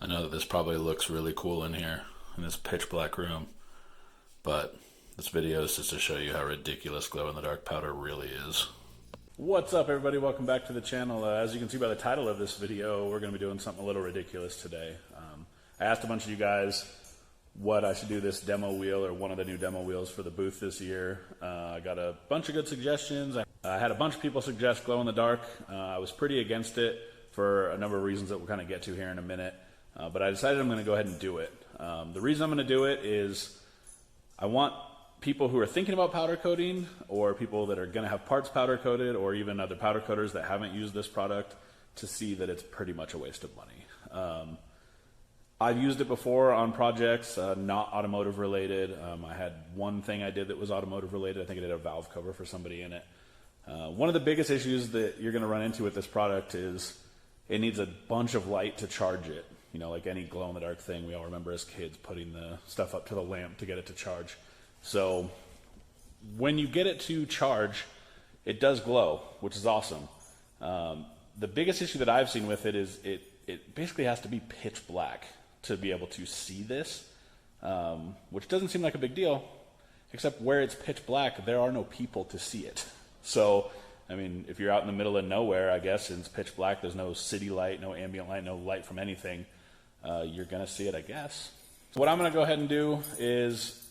I know that this probably looks really cool in here, in this pitch black room, but this video is just to show you how ridiculous glow-in-the-dark powder really is. What's up, everybody? Welcome back to the channel. As you can see by the title of this video, we're going to be doing something a little ridiculous today. I asked a bunch of you guys what I should do this demo wheel, or one of the new demo wheels for the booth this year. I got a bunch of good suggestions. I had a bunch of people suggest glow-in-the-dark. I was pretty against it for a number of reasons that we'll kind of get to here in a minute. But I decided I'm going to go ahead and do it. The reason I'm going to do it is I want people who are thinking about powder coating, or people that are going to have parts powder coated, or even other powder coaters that haven't used this product, to see that it's pretty much a waste of money. I've used it before on projects not automotive related. I had one thing I did that was automotive related. I think I did a valve cover for somebody in it. One of the biggest issues that you're going to run into with this product is it needs a bunch of light to charge it. You know, like any glow-in-the-dark thing, we all remember as kids putting the stuff up to the lamp to get it to charge. So when you get it to charge, it does glow, which is awesome. The biggest issue that I've seen with it is it basically has to be pitch black to be able to see this, which doesn't seem like a big deal, except where it's pitch black, there are no people to see it. So, I mean, if you're out in the middle of nowhere, I guess, and it's pitch black, there's no city light, no ambient light, no light from anything, you're going to see it, I guess. So what I'm going to go ahead and do is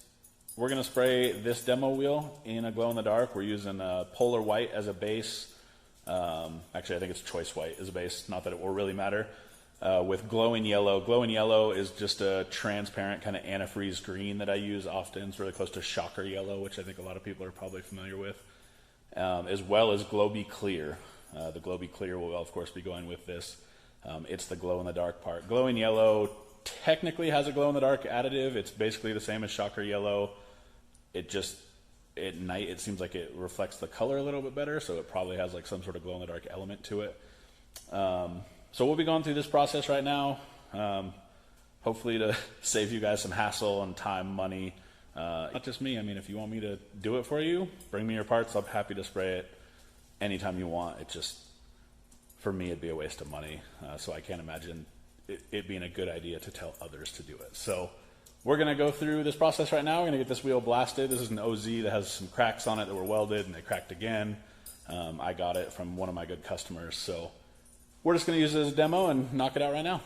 we're going to spray this demo wheel in a glow-in-the-dark. We're using Polar White as a base. Actually, I think it's Choice White as a base, not that it will really matter. With Glowing Yellow. Glowing Yellow is just a transparent kind of antifreeze green that I use often. It's really close to Shocker Yellow, which I think a lot of people are probably familiar with. As well as Glow-Be Clear. The Glow-Be Clear will, of course, be going with this. It's the glow-in-the-dark part. Glowing Yellow technically has a glow-in-the-dark additive. It's basically the same as Shocker Yellow. It just, at night, it seems like it reflects the color a little bit better, so it probably has like some sort of glow-in-the-dark element to it. So we'll be going through this process right now, hopefully to save you guys some hassle and time, money. Not just me. I mean, if you want me to do it for you, bring me your parts. I'm happy to spray it anytime you want. It just, for me, it'd be a waste of money. So I can't imagine it being a good idea to tell others to do it. So we're going to go through this process right now. We're going to get this wheel blasted. This is an OZ that has some cracks on it that were welded, and they cracked again. I got it from one of my good customers. So we're just going to use it as a demo and knock it out right now.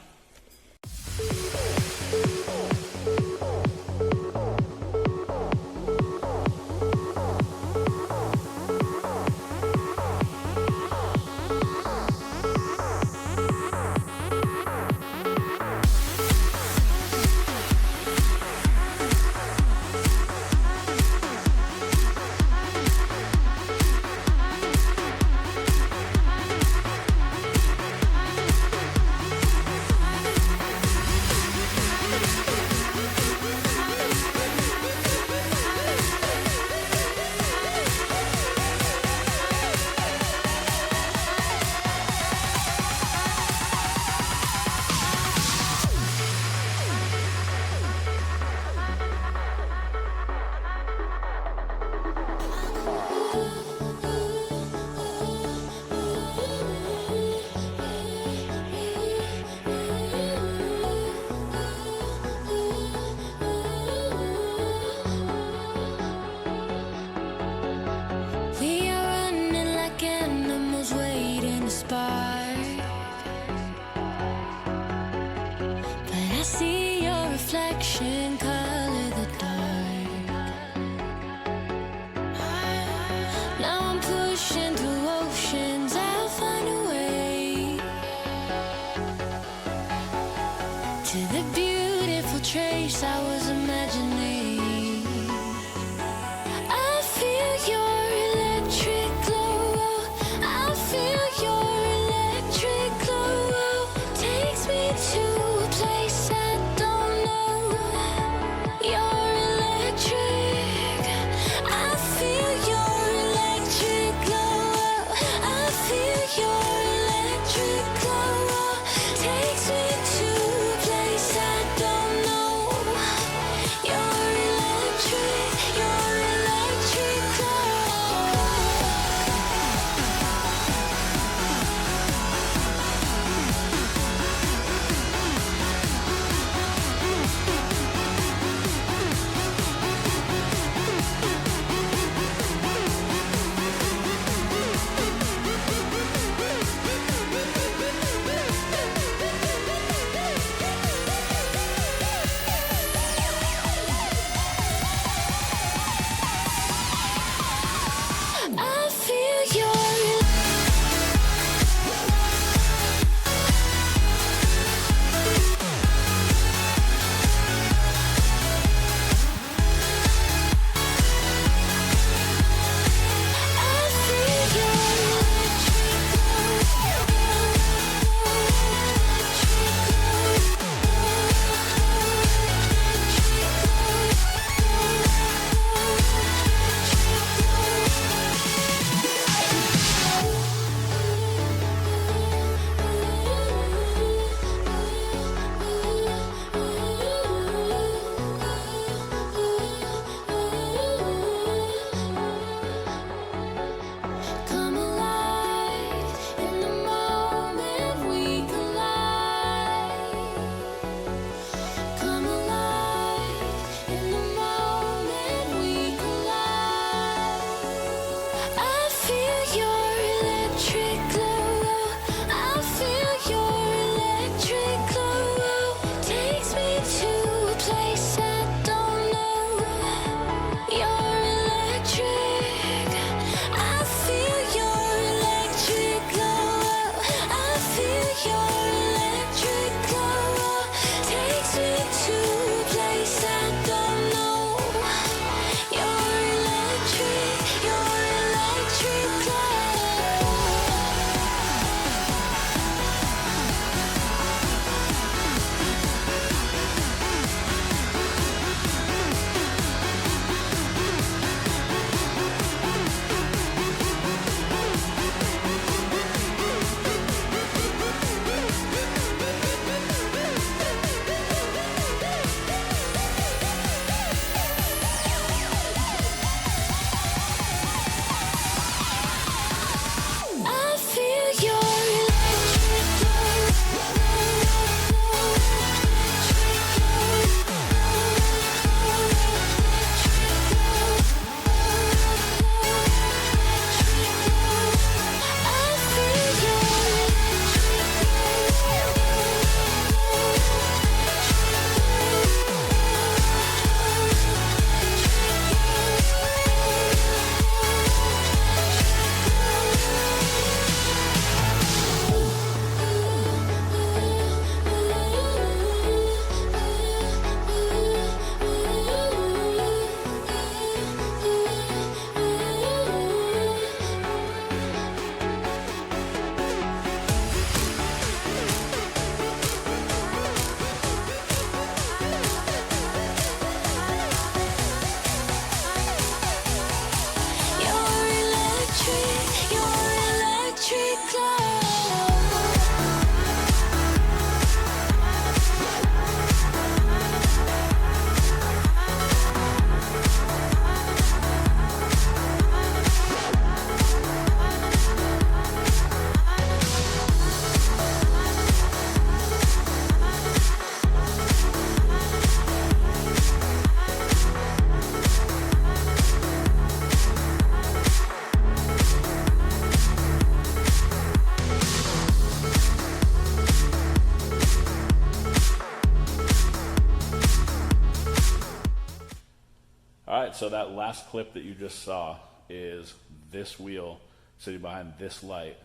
so that last clip that you just saw is this wheel sitting behind this light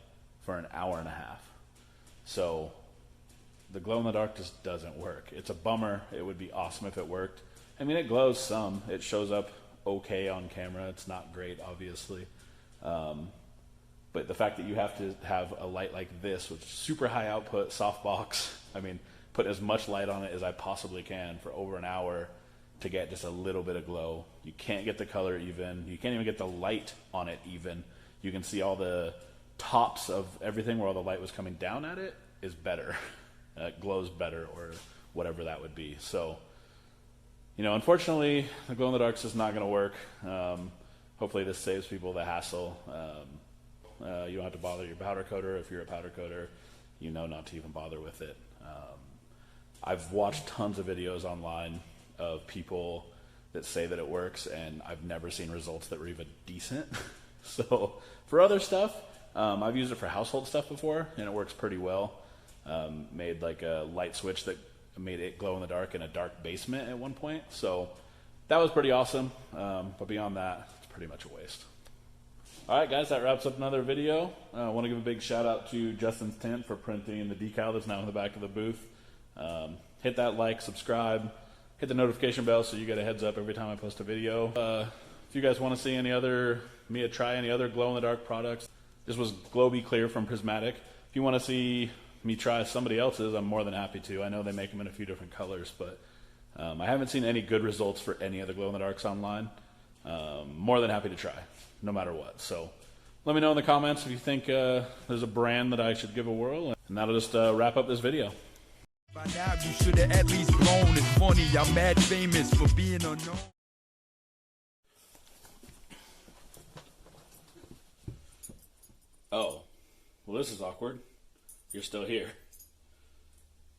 for an hour and a half. So the glow in the dark just doesn't work. It's a bummer. It would be awesome if it worked. I mean, it glows some. It shows up okay on camera. It's not great, obviously. But the fact that you have to have a light like this, which is super high output, softbox, I mean, put as much light on it as I possibly can for over an hour to get just a little bit of glow. You can't get the color even. You can't even get the light on it even. You can see all the tops of everything where all the light was coming down at it is better. It glows better, or whatever that would be. So, you know, unfortunately, the glow in the dark is not going to work. Hopefully this saves people the hassle. You don't have to bother your powder coater. If you're a powder coater, you know not to even bother with it. I've watched tons of videos online of people that say that it works, and I've never seen results that were even decent. So for other stuff, I've used it for household stuff before, and it works pretty well. Made like a light switch that made it glow in the dark in a dark basement at one point. So that was pretty awesome. But beyond that, it's pretty much a waste. All right, guys, that wraps up another video. I want to give a big shout out to Justin's Tint for printing the decal that's now in the back of the booth. Hit that like, subscribe, hit the notification bell so you get a heads up every time I post a video. If you guys want to see me try any other glow in the dark products, this was Globy Clear from Prismatic. If you want to see me try somebody else's, I'm more than happy to. I know they make them in a few different colors, but I haven't seen any good results for any of the glow in the darks online. More than happy to try, no matter what. So let me know in the comments if you think there's a brand that I should give a whirl, and that'll just wrap up this video. By now you should have at least blown. It's funny, I'm mad famous for being unknown. Oh, well, this is awkward. You're still here.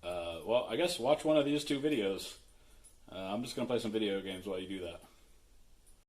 Well, I guess watch one of these two videos. I'm just going to play some video games while you do that.